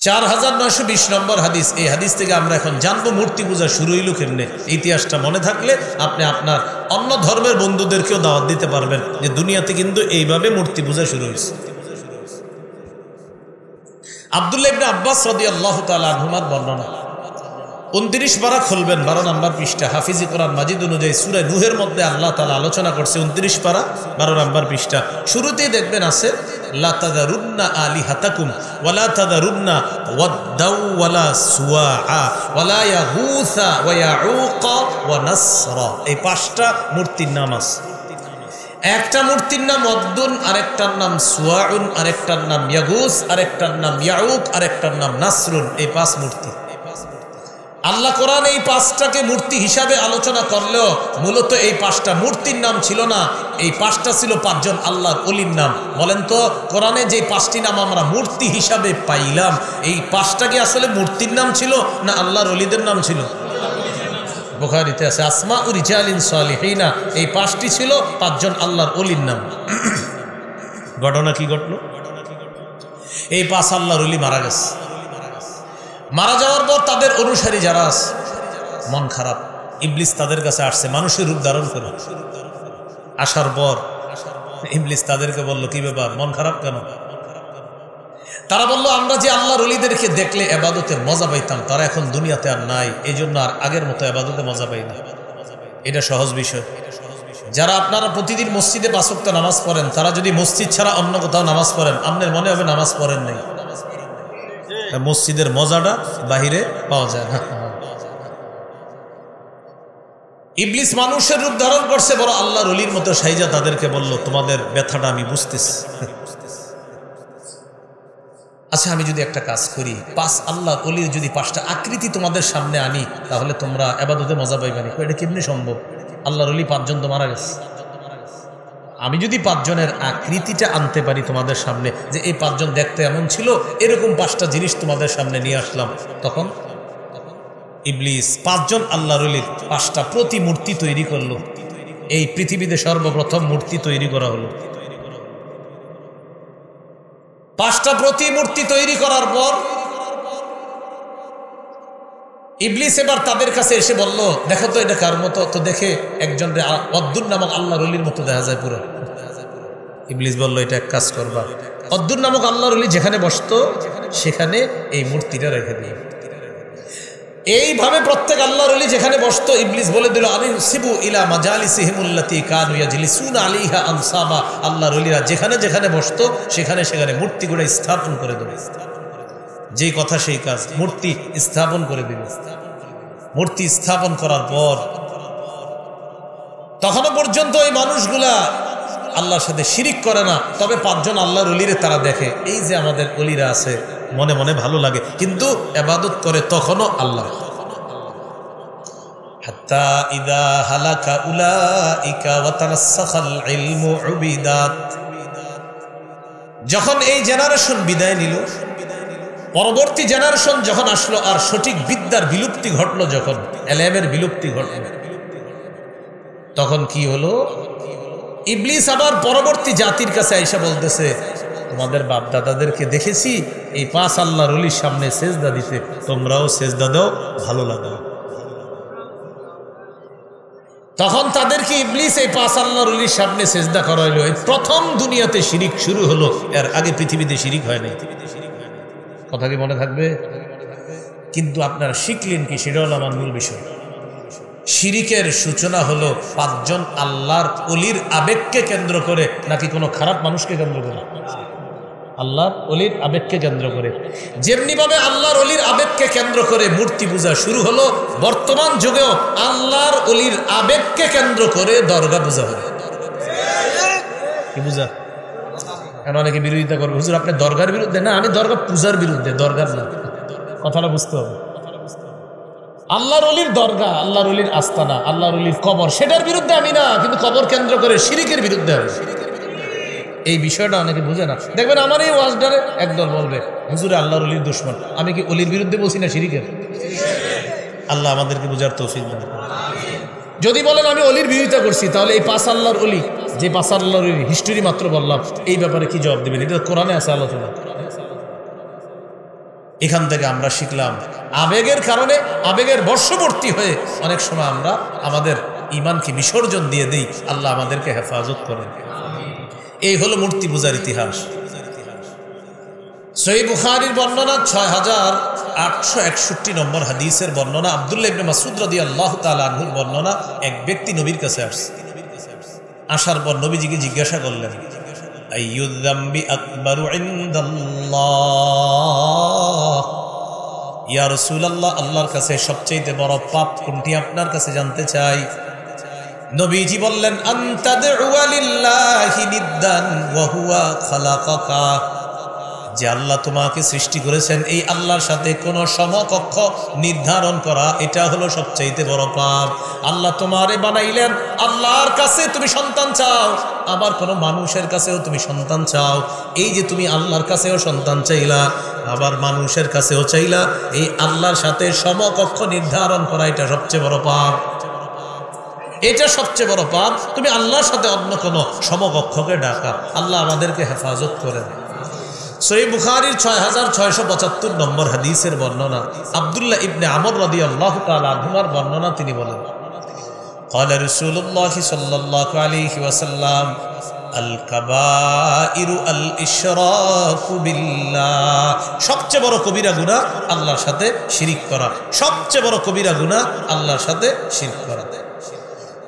4920 নম্বর হাদিস। এই হাদিস থেকে আমরা এখন জানবো মূর্তি পূজা শুরু হইল কেমনে। ইতিহাসটা মনে থাকলে আপনি আপনার অন্য ধর্মের বন্ধুদেরকেও দাওয়াত দিতে পারবেন যে দুনিয়াতে কিন্তু এইভাবে মূর্তি পূজা শুরু হয়েছে। আব্দুল্লাহ ইবনে আব্বাস রাদিয়াল্লাহু তাআলা আনহুমার বর্ণনা 29 পারা খুলবেন, 12 নম্বর পৃষ্ঠা। হাফিজি কোরআন মাজিদ অনুযায়ী সূরা নূহের মধ্যে আল্লাহ তাআলা আলোচনা করছে 29 পারা 12 নম্বর পৃষ্ঠা। শুরুতেই দেখবেন আছে লা তাযারুন্না আলিহাতাকুম ওয়ালা তাযারুন্না ওয়াদ্দাউ ওয়ালা সুওয়া ওয়ালা ইয়াগুসা ওয়া ইয়াউকা ওয়া নাসরা। এই 5টা মূর্তির নাম আছে। একটা মূর্তির নাম ওয়াদ্দুন, আরেকটার নাম সুওয়াউন, আরেকটার নাম ইয়াগুস, আরেকটার নাম ইয়াউক, আরেকটার নাম নাসরুন। এই 5 মূর্তি আল্লাহ কোরআন এই 5টাকে মূর্তি হিসাবে আলোচনা করলেও মূলত এই 5টা মূর্তির নাম ছিল না। এই 5টা ছিল 5 জন আল্লাহর ওলির নাম। বলেন তো কোরআনে যে 5টি নাম আমরা মূর্তি হিসাবে পাইলাম, এই 5টা কি আসলে মূর্তির নাম ছিল না আল্লাহর ওলিদের নাম ছিল? বুখারীতে আছে আসমাউ রিজালিন সালিহিনা। এই 5টি ছিল 5 জন আল্লাহর ওলির নাম। ঘটনা কি ঘটলো? এই 5 আল্লাহর ওলি মারা গেছে। মারা যাওয়ার পর তাদের অনুসারী যারা আছে মন খারাপ, ইবলিস তাদের কাছে আসছে মানুষের রূপ ধারণ করে। আসার পর ইবলিস তাদেরকে বলল, কি ব্যাপার, মন খারাপ কেন? তারা বলল, আমরা যে আল্লাহর ওলিদেরকে দেখলে ইবাদতের মজা পাইতাম, তারা এখন দুনিয়াতে আর নাই, এই জন্য আর আগের মতো ইবাদতে মজা পাই না। এটা সহজ বিষয়। যারা আপনারা প্রতিদিন মসজিদে 5 ওয়াক্ত নামাজ পড়েন, তারা যদি মসজিদ ছাড়া অন্য কোথাও নামাজ পড়েন, আপনার মনে হবে নামাজ পড়েন নাই। মসজিদের মজাটা বাহিরে পাওয়া যায় না। ইবলিস মানুষের রূপ ধারণ করছে, বড় আল্লাহর ওলির মতো সাইজা তাদেরকে বলল, তোমাদের ব্যথাটা আমি বুঝতেছি। আচ্ছা, আমি যদি একটা কাজ করি, 5 আল্লাহর ওলির যদি 5টা আকৃতি তোমাদের সামনে আনি, তাহলে তোমরা ইবাদতে মজা পাইবে না। এটা কেমনে সম্ভব? আল্লাহর ওলি 5 জন তো মারা গেছে। আমি যদি 5 জনের আকৃতিটা আনতে পারি তোমাদের সামনে, যে এই 5 জন দেখতে এমন ছিল, এরকম 5টা জিনিস তোমাদের সামনে নিয়ে আসলাম, তখন ইবলিস 5 জন আল্লাহর ওলির 5টা প্রতিমূর্তি তৈরি করলো। এই পৃথিবীতে সর্বপ্রথম মূর্তি তৈরি করা হলো। 5টা প্রতিমূর্তি তৈরি করার পর ইবলিস এবার তাদের কাছে এসে বলল, দেখো তো এটা কার মতো? তো দেখে একজন ওয়াদ্দুন নামক আল্লাহর ওলির মতো দেখা যায় পুরো। ইবলিস বলল, এটা এক কাজ করবা, ওয়াদ্দুন নামক আল্লাহর ওলি যেখানে বসতো সেখানে এই মূর্তিটা রেখে দিই। এইভাবে প্রত্যেক আল্লাহর ওলি যেখানে বসতো, ইবলিস বলে দিল, আনসিবু ইলা মাজালিসিহিমুল্লাতী কানু ইয়াজলিসুনা আলাইহা আনসাবা। আল্লাহর ওলিরা যেখানে যেখানে বসতো সেখানে সেখানে মূর্তিগুলো স্থাপন করে দেবে। যেই কথা সেই কাজ, মূর্তি স্থাপন করে দিল। মূর্তি স্থাপন করার পর তখনও পর্যন্ত এই মানুষগুলা আল্লাহর সাথে শিরিক করে না, তবে 5 জন আল্লাহর ওলিরে তারা দেখে, এই যে আমাদের ওলিরা আছে, মনে মনে ভালো লাগে, কিন্তু ইবাদত করে তখনও আল্লাহ। হাত্তা ইদা হালাকা উলাইকা ওয়া তারাসসাখাল ইলমু উবিদাত। যখন এই জেনারেশন বিদায় নিল, পরবর্তী জেনারেশন যখন আসলো, আর সঠিক বিদ্যার বিলুপ্তি ঘটলো, যখন এলেমের বিলুপ্তি ঘটলো, তখন কি হলো? ইবলিস আবার পরবর্তী জাতির কাছে আইসা বলতেছে, তোমাদের বাপ দাদাদেরকে দেখেছি এই 5 আল্লাহর ওলির সামনে সেজদা দিতে, তোমরাও সেজদা দাও, ভালো লাগে। তখন তাদেরকে ইবলিস এই 5 আল্লাহর ওলির সামনে সেজদা করাইলো। প্রথম দুনিয়াতে শিরিক শুরু হলো, এর আগে পৃথিবীতে শিরিক হয় নাই। কথা কি মনে থাকবে? কিন্তু আপনারা শিখলেন কি, সেটা হলো আমার মূল বিষয়। শিরিকের সূচনা হলো 5 জন আল্লাহর ওলির আবেগকে কেন্দ্র করে, নাকি কোনো খারাপ মানুষকে কেন্দ্র করে? আল্লাহর ওলির আবেগকে কেন্দ্র করে। যেমনি ভাবে আল্লাহর ওলির আবেগকে কেন্দ্র করে মূর্তি পূজা শুরু হলো, বর্তমান যুগেও আল্লাহর ওলির আবেগকে কেন্দ্র করে দরগা পূজা হয়। কি পূজা? কেন অনেকে বিরোধিতা করবে, হুজুর আপনি দরগার বিরুদ্ধে? না, আমি দরগা পূজার বিরুদ্ধে, দরগার না। কথাটা বুঝতে হবে। আল্লাহর ওলির দরগা, আল্লাহর ওলির আস্তানা, আল্লাহর ওলির কবর, সেটার বিরুদ্ধে আমি না, কিন্তু কবর কেন্দ্র করে শিরিকের বিরুদ্ধে আমি। এই বিষয়টা অনেকে বুঝে না। দেখবেন আমার এই ওয়াজটারে একদল বলবে, হুজুরে আল্লাহর ওলির দুশমন। আমি কি ওলির বিরুদ্ধে বলছি না শিরিকের? আল্লাহ আমাদেরকে বোঝার তৌফিক দান। যদি বলেন আমি ওলির বিরোধিতা করছি, তাহলে এই 5 আল্লাহর ওলি, যে 5 আল্লাহর ওলির হিস্টোরি মাত্র বললাম, এই ব্যাপারে কি জবাব দেবেন? এটা কোরআনে আছে আলোচনা। এখান থেকে আমরা শিখলাম আবেগের কারণে, আবেগের বশবর্তী হয়ে অনেক সময় আমরা আমাদের ঈমানকে বিসর্জন দিয়ে দিই। আল্লাহ আমাদেরকে হেফাজত করেন। এই হলো মূর্তি পূজার ইতিহাস। সহিহ বুখারীর বর্ণনা 6861 নম্বর হাদিসের বর্ণনা, আব্দুল্লাহ ইবনে মাসউদ রাদিয়াল্লাহু তাআলা আনহুর বর্ণনা। এক ব্যক্তি নবীর কাছে আসছে, আসার পর নবীজিকে জিজ্ঞাসা করলেন, আইয়ুয যামবি আকবারু ইনদাল্লাহ, ইয়া রাসূলুল্লাহ, আল্লাহর কাছে সবচেয়ে বড় পাপ কোনটি আপনার কাছে জানতে চাই। নবীজি বললেন, আনতাদউ লিল্লাহি নিদ্দান ওয়া হুয়া খালাকাকা, যে আল্লাহ তোমাকে সৃষ্টি করেছেন এই আল্লাহর সাথে কোনো সমকক্ষ নির্ধারণ করা, এটা হলো সবচাইতে বড় পাপ। আল্লাহ তোমারে বানাইলেন, আল্লাহর কাছে তুমি সন্তান চাও, আবার কোনো মানুষের কাছেও তুমি সন্তান চাও। এই যে তুমি আল্লাহর কাছেও সন্তান চাইলা, আবার মানুষের কাছেও চাইলা, এই আল্লাহর সাথে সমকক্ষ নির্ধারণ করা এটা সবচেয়ে বড় পাপ। এটা সবচেয়ে বড় পাপ। তুমি আল্লাহর সাথে অন্য কোনো সমকক্ষকে ডাকা। আল্লাহ আমাদেরকে হেফাজত করেন। সহিহ বুখারীর 6675 নম্বর হাদিসের বর্ণনা, আব্দুল্লাহ ইবনে আমর রাদিয়াল্লাহু তাআলা আনহুর বর্ণনা। তিনি বলেন, ক্বালা রাসূলুল্লাহ সাল্লাল্লাহু আলাইহি ওয়াসাল্লাম, আল কাবাইরু আল ইশরাকু বিল্লাহ, সবচেয়ে বড় কবিরা গুনাহ আল্লাহর সাথে শিরিক করা। সবচেয়ে বড় কবিরা গুনাহ আল্লাহর সাথে শিরিক করা।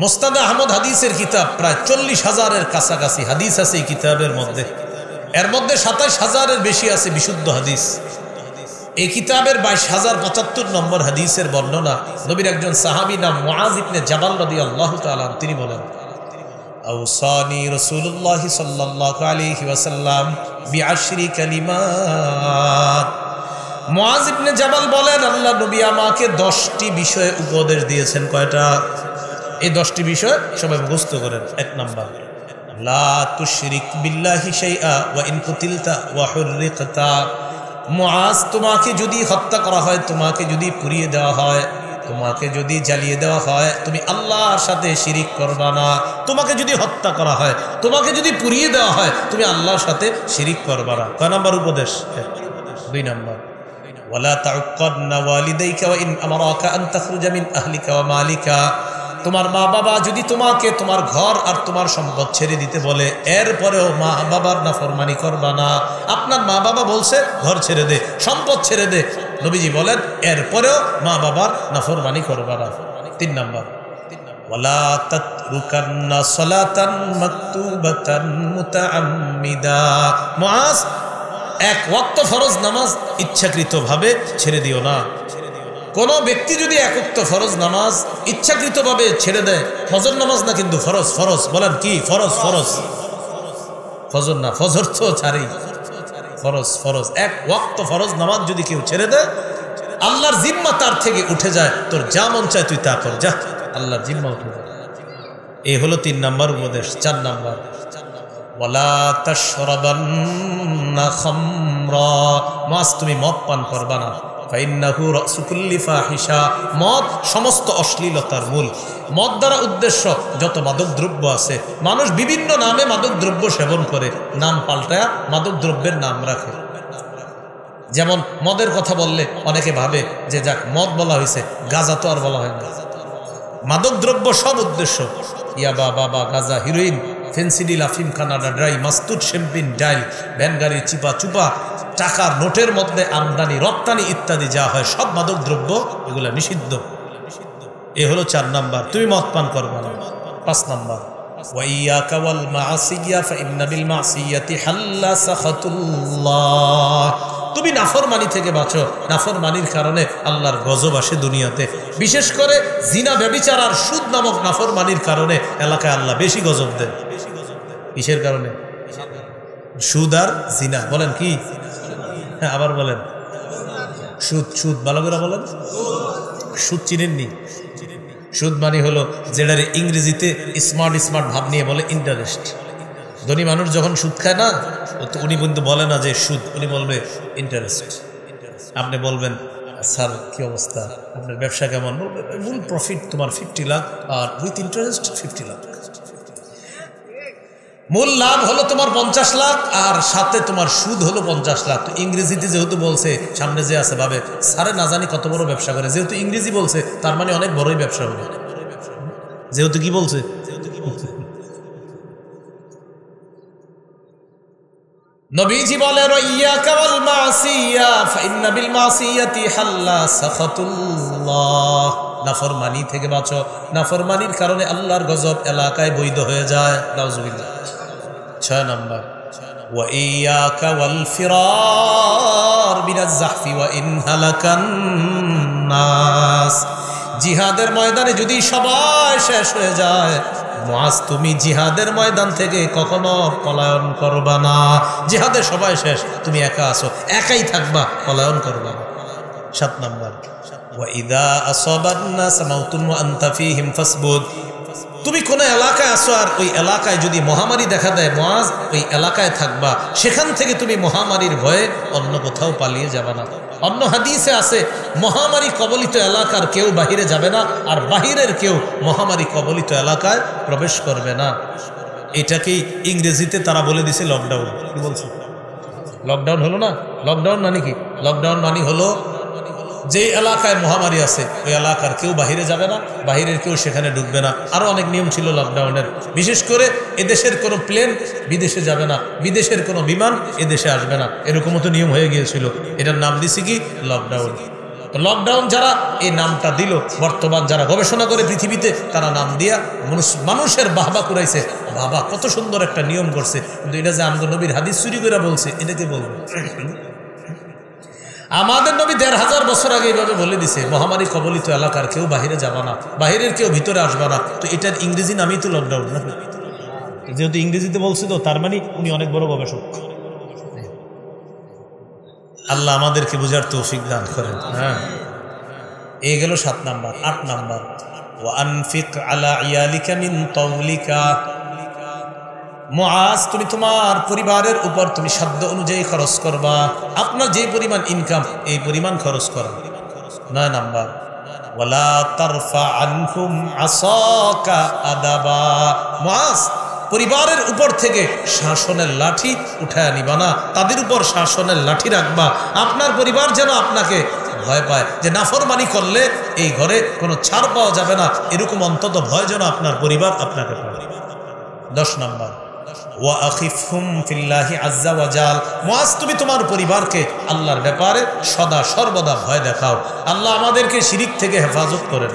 মুসনাদ আহমদ হাদিসের কিতাব, প্রায় 40,000-এর কাছাকাছি হাদিস আছে এই কিতাবের মধ্যে। এর মধ্যে 27,000-এর বেশি আছে বিশুদ্ধ হাদিস। এই কিতাবের 22,075 নম্বর হাদিসের বর্ণনা, নবীর একজন সাহাবী নাম মুআজ ইবনে জাবাল রাদিয়াল্লাহু তাআলা, তিনি বলেন, আওসানি রাসূলুল্লাহ সাল্লাল্লাহু আলাইহি ওয়াসাল্লাম বিআশরি কালিমাত। মুআজ ইবনে জাবাল বলেন, আল্লাহ নবী আমাকে 10টি বিষয়ে উপদেশ দিয়েছেন। কয়টা? এই 10টি বিষয় সবাই মুখস্থ করেন। 1 নাম্বার, লা তুশরিক বিল্লাহি শাইআ ওয়া ইন কুতিলতা ওয়া হুররিকতা। মুআজ, তোমাকে যদি হত্যা করা হয়, তোমাকে যদি পুড়িয়ে দেওয়া হয়, তোমাকে যদি জ্বালিয়ে দেওয়া হয়, তুমি আল্লাহর সাথে শিরিক করবা না। তোমাকে যদি হত্যা করা হয়, তোমাকে যদি পুড়িয়ে দেওয়া হয়, তুমি আল্লাহর সাথে শিরিক করবা না। কয় নাম্বার উপদেশ? 2 নাম্বার, ওয়ালা তাউক্কাদনা ওয়ালিদাইকা ওয়া ইন আমারাকা আন তাখরুজা মিন আহলিকা ওয়া মালিকা। তোমার মা বাবা যদি তোমাকে তোমার ঘর আর তোমার সম্পদ ছেড়ে দিতে বলে, এরপরেও মা বাবার নাফরমানি করবা না। আপনার মা বাবা বলছে ঘর ছেড়ে দে, সম্পদ ছেড়ে দে, নবীজি বলেন এরপরেও মা বাবার নাফরমানি করবা না। 3 নাম্বার, ওয়ালা তাতরুকান্না সালাতান মাকতুবাতান মুতাআম্মিদা। মুআজ, এক ওয়াক্ত ফরজ নামাজ ইচ্ছাকৃতভাবে ছেড়ে দিও না। কোন ব্যক্তি যদি এক ওয়াক্ত ফরজ নামাজ ইচ্ছাকৃতভাবে ছেড়ে দেয়, ফজর নামাজ না কিন্তু ফরজ, ফরজ বলেন কি? ফরজ, ফরজ, ফজর না, ফজর তো ছাড়ি, ফরজ, ফরজ। এক ওয়াক্ত ফরজ নামাজ যদি কেউ ছেড়ে দেয়, আল্লাহর জিম্মা তার থেকে উঠে যায়। তোর যা মন চায় তুই তা কর, যা, আল্লাহর জিম্মা উঠে যায়। এই হলো 3 নাম্বার উপদেশ। 4 নাম্বার, ওয়ালা তাশরাবান্না খামরা। মাস, তুমি মদ পান করবা না। ফাইন্নাহু রাসু কুল্লি ফাহিশা। মদ সমস্ত অশ্লীলতার মূল। মদ দ্বারা উদ্দেশ্য যত মাদক দ্রব্য আছে। মানুষ বিভিন্ন নামে মাদক দ্রব্য সেবন করে, নাম পাল্টায়া মাদক দ্রব্যের নাম রাখে। যেমন মদের কথা বললে অনেকে ভাবে যে যাক মদ বলা হয়েছে, গাঁজা তো আর বলা হয় না। মাদক দ্রব্য সব উদ্দেশ্য, ইয়াবা, বাবা, গাঁজা, হিরোইন, ফেন্সিডিল, আফিম, কানাডা ড্রাই, মাস্তুদ, শ্যাম্পেন, ডাইল, ভ্যানগাড়ি, চিপা চুপা, টাকার নোটের মধ্যে আমদানি রপ্তানি ইত্যাদি যা হয় সব মাদক দ্রব্য, এগুলা নিষিদ্ধ। এ হলো 4 নাম্বার, তুমি মদ পান করবা না। 5 নাম্বার, ওয়াইয়াকা ওয়াল মাসিয়া ফাইন্না বিল মাসিয়াতি হাল্লা সাখাতুল্লাহ। তুমি নাফরমানি থেকে বাঁচো। নাফরমানির কারণে আল্লাহর গজব আসে দুনিয়াতে। বিশেষ করে জিনা, ব্যভিচার আর সুদ নামক নাফরমানির কারণে এলাকায় আল্লাহ বেশি গজব দেন। কিসের কারণে? সুদ আর জিনা। বলেন কি? হ্যাঁ, আবার বলেন। সুদ, সুদ ভালো করে বলেন। সুদ চিনেননি? সুদ মানে হলো যেটারে ইংরেজিতে স্মার্ট স্মার্ট ভাব নিয়ে বলে ইন্টারেস্ট। ধনী মানুষ যখন সুদ খায় না, তো উনি কিন্তু বলে না যে সুদ, উনি বলবে ইন্টারেস্ট। আপনি বলবেন, স্যার কি অবস্থা, আপনার ব্যবসা কেমন? বলবে ফুল প্রফিট তোমার 50 লাখ আর উইথ ইন্টারেস্ট 50 লাখ। মূল লাভ হলো তোমার 50 লাখ, আর সাথে তোমার সুদ হলো 50 লাখ। তো ইংরেজিতে যেহেতু বলছে, সামনে যে আছে ভাবে সারে না জানি কত বড় ব্যবসা করে, যেহেতু ইংরেজি বলছে তার মানে অনেক বড়ই ব্যবসা হবে। যেহেতু কি বলছে, নবীজি বলেন ইয়াকা ওয়াল মাসিয়া ফাইন্না বিল মাসিয়াতি হাল্লা সাখাতুল্লাহ। নাফরমানি থেকে বাঁচো, নাফরমানির কারণে আল্লাহর গজব এলাকায় বৈধ হয়ে যায়। নাউজুবিল্লাহ। 6 নাম্বার ওয়া ইয়াকা ওয়াল ফিরার মিনাজ যাহফি ওয়া ইন হালাকান নাস। জিহাদের ময়দানে যদি সবাই শেষ হয়ে যায়, মুআজ তুমি জিহাদের ময়দান থেকে কখনো পলায়ন করবা না। জিহাদের সবাই শেষ, তুমি একা আছো, একাই থাকবা, পলায়ন করবা না। 7 নাম্বার ওয়া ইযা আসাবান নাস মাউতুন ওয়া আনতা ফীহিম ফাসবুত। তুমি কোন এলাকায় আসো আর ওই এলাকায় যদি মহামারী দেখা দেয়, মুআজ ওই এলাকায় থাকবা, সেখান থেকে তুমি মহামারীর ভয়ে অন্য কোথাও পালিয়ে যাবে না। অন্য হাদিসে আছে মহামারী কবলিত এলাকার কেউ বাহিরে যাবে না, আর বাহিরের কেউ মহামারী কবলিত এলাকায় প্রবেশ করবে না। এটাকেই ইংরেজিতে তারা বলে দিছে লকডাউন। কি বলছো? লকডাউন হলো না? লকডাউন মানে কি? লকডাউন মানে হলো যে এলাকায় মহামারী আছে ওই এলাকার কেউ বাহিরে যাবে না, বাহিরের কেউ সেখানে ঢুকবে না। আরো অনেক নিয়ম ছিল লকডাউনের, বিশেষ করে এদেশের কোনো প্লেন বিদেশে যাবে না, বিদেশের কোনো বিমান এদেশে আসবে না, এরকমও তো নিয়ম হয়ে গিয়েছিল। এটার নাম দিছি কি? লকডাউন। তো লকডাউন যারা এই নামটা দিল, বর্তমান যারা গবেষণা করে পৃথিবীতে, তারা নাম দিয়া মানুষের বাহবা কুড়াইছে, বাবা কত সুন্দর একটা নিয়ম করছে। কিন্তু এটা যে আমগো নবীর হাদিস চুরি করে বলছে, এটাকে বলবো? আমাদের নবী 1500 বছর আগে এইভাবে বলে দিছে মহামারী কবলিত এলাকার কেউ বাহিরে যাবা না, বাহিরের কেউ ভিতরে আসবা না। তো এটার ইংরেজি নামই তো লকডাউন না? যেহেতু ইংরেজিতে বলছে তো তার মানে উনি অনেক বড় গবেষক। আল্লাহ আমাদেরকে বুঝার তৌফিক দান করেন। হ্যাঁ, এই গেল 7 নাম্বার। 8 নাম্বার ওয়া আনফিক আলা ইয়ালিকা মিন তাওলিকা। মুআজ, তুমি তোমার পরিবারের উপর তুমি সাধ্য অনুযায়ী খরচ করবা, আপনার যে পরিমাণ ইনকাম এই পরিমাণ খরচ করা। 9 নাম্বার ওয়ালা তারফা আনহুম আসাকা আদাবা। মুআজ, পরিবারের উপর থেকে শাসনের লাঠি উঠায় নিবা না, তাদের উপর শাসনের লাঠি রাখবা। আপনার পরিবার যেন আপনাকে ভয় পায় যে নাফরমানি করলে এই ঘরে কোনো ছাড় পাওয়া যাবে না, এরকম অন্তত ভয় যেন আপনার পরিবার আপনাকে পায়। 10 নাম্বার ওয়া আখিফহুম ফিল্লাহি আযজা ওয়া জাল। মুআজ, তুমি তোমার পরিবারকে আল্লাহর ব্যাপারে সদা সর্বদা ভয় দেখাও। আল্লাহ আমাদেরকে শিরিক থেকে হেফাজত করেন।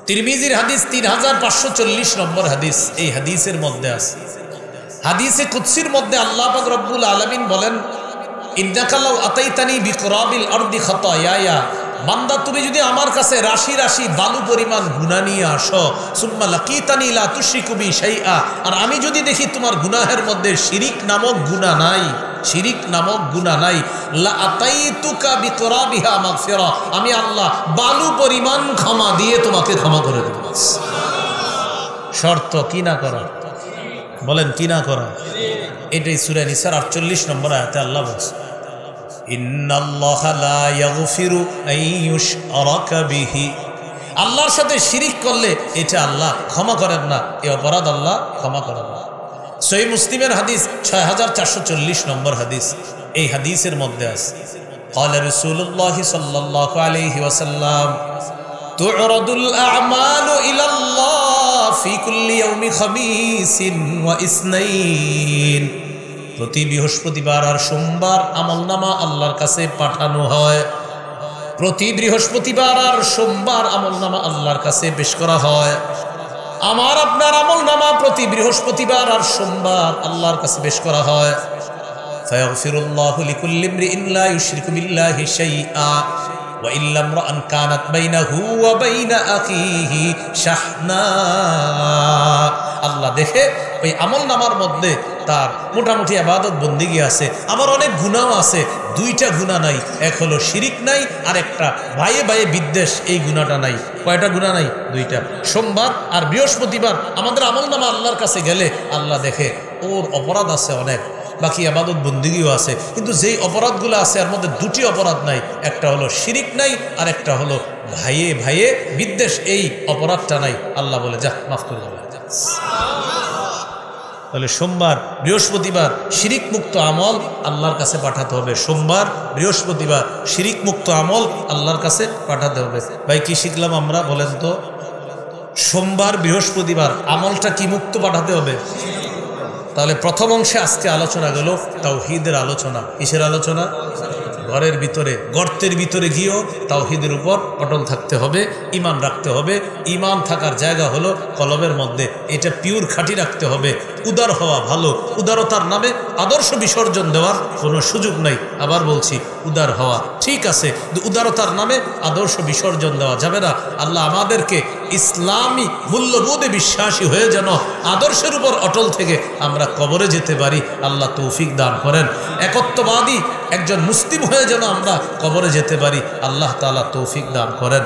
তিরমিজির হাদিস 3540 নম্বর হাদিস। এই হাদিসের মধ্যে আছে, হাদিসে কুদসির মধ্যে আল্লাহ পাক রব্বুল আলামিন বলেন, ইন্নাকা লাউ আতাইতানি বিকুরাবিল আরদি খাতায়ায়া। বান্দা, তুমি যদি আমার কাছে রাশি রাশি বালু পরিমাণ গুনাহ নিয়ে আসো, সুম্মা লাকিতানি লা তুশরিকু বি শাইআ, আর আমি যদি দেখি তোমার গুনাহের মধ্যে শিরিক নামক গুনাহ নাই, শিরিক নামক গুনাহ নাই, লা আতাইতুকা বিকুরাবিহা মাগফিরা, আমি আল্লাহ বালু পরিমাণ ক্ষমা দিয়ে তোমাকে ক্ষমা করে দেব। শর্ত কি না করা? বলেন কি না করা? এটাই সূরা নিসার 48 নম্বর আয়াতে আল্লাহ বলছে, ইন্নাল্লাহা লা ইয়াগফিরু আন ইউশরাকা বিহি। আল্লাহর সাথে শিরিক করলে এটা আল্লাহ ক্ষমা করেন না, এই অপরাধ আল্লাহ ক্ষমা করেন না। সহিহ মুসলিমের হাদিস 6440 নম্বর হাদিস। এই হাদিসের মধ্যে আছে, ক্বালা রাসূলুল্লাহ সাল্লাল্লাহু আলাইহি ওয়াসাল্লাম, তু'রাদুল আ'মালু ইলাল্লাহ ফি কুল্লি ইয়াউমি খামিসিন ওয়া ইসনাইন। প্রতি বৃহস্পতিবার আর সোমবার আমলনামা আল্লাহর কাছে পাঠানো হয়। প্রতি বৃহস্পতিবার আর সোমবার আমলনামা আল্লাহর কাছে পেশ করা হয়। আমার আপনার আমলনামা প্রতি বৃহস্পতিবার আর সোমবার আল্লাহর কাছে পেশ করা হয়। ফায়াগফিরুল্লাহু লিকুল্লি ইমরিইন লা ইউশরিকু বিল্লাহি শাইআ ওয়া ইল্লা ইমরাআন কানাত বাইনাহু ওয়া বাইনা আখিহি শাহনা। আল্লাহ দেখে ওই আমলনামার মধ্যে তার মোটামুটি ইবাদত বন্দেগী আছে, আবার অনেক গুনাহ আছে। 2টা গুনাহ নাই, এক হলো শিরিক নাই, আর একটা ভাইয়ে ভাইয়ে বিদ্বেষ, এই গুনাহটা নাই। কয়টা গুনাহ নাই? 2টা। সোমবার আর বৃহস্পতিবার আমাদের আমলনামা আল্লাহর কাছে গেলে আল্লাহ দেখে ওর অপরাধ আছে অনেক, বাকি ইবাদত বন্দেগীও আছে, কিন্তু যেই অপরাধগুলো আছে এর মধ্যে 2টি অপরাধ নাই। একটা হলো শিরিক নাই, আর একটা হলো ভাইয়ে ভাইয়ে বিদ্বেষ, এই অপরাধটা নাই। আল্লাহ বলে যা মাফ করে দেবে। তাহলে সোমবার বৃহস্পতিবার শিরিক মুক্ত আমল আল্লাহর কাছে পাঠাতে হবে। সোমবার বৃহস্পতিবার শিরিক মুক্ত আমল আল্লাহর কাছে পাঠাতে হবে। ভাই কি শিখলাম আমরা বলেন তো? সোমবার বৃহস্পতিবার আমলটা কি মুক্ত পাঠাতে হবে? তাহলে প্রথম অংশে আজকে আলোচনা গেল তাওহীদের আলোচনা। কিসের আলোচনা? ঘরের ভিতরে গর্তের ভিতরে গিয়েও তাওহীদের উপর অটল থাকতে হবে, ঈমান রাখতে হবে। ঈমান থাকার জায়গা হলো কলবের মধ্যে, এটা পিওর খাঁটি রাখতে হবে। উদার হওয়া ভালো, উদারতার নামে আদর্শ বিসর্জন দেওয়ার কোনো সুযোগ নাই। আবার বলছি, উদার হওয়া ঠিক আছে, উদারতার নামে আদর্শ বিসর্জন দেওয়া যাবে না। আল্লাহ আমাদেরকে ইসলামী মূল্যবোধে বিশ্বাসী হয়ে যেন আদর্শের উপর অটল থেকে আমরা কবরে যেতে পারি, আল্লাহ তৌফিক দান করেন। একত্ববাদী একজন মুসলিম হয়ে যেন আমরা কবরে যেতে পারি, আল্লাহ তাআলা তৌফিক দান করেন।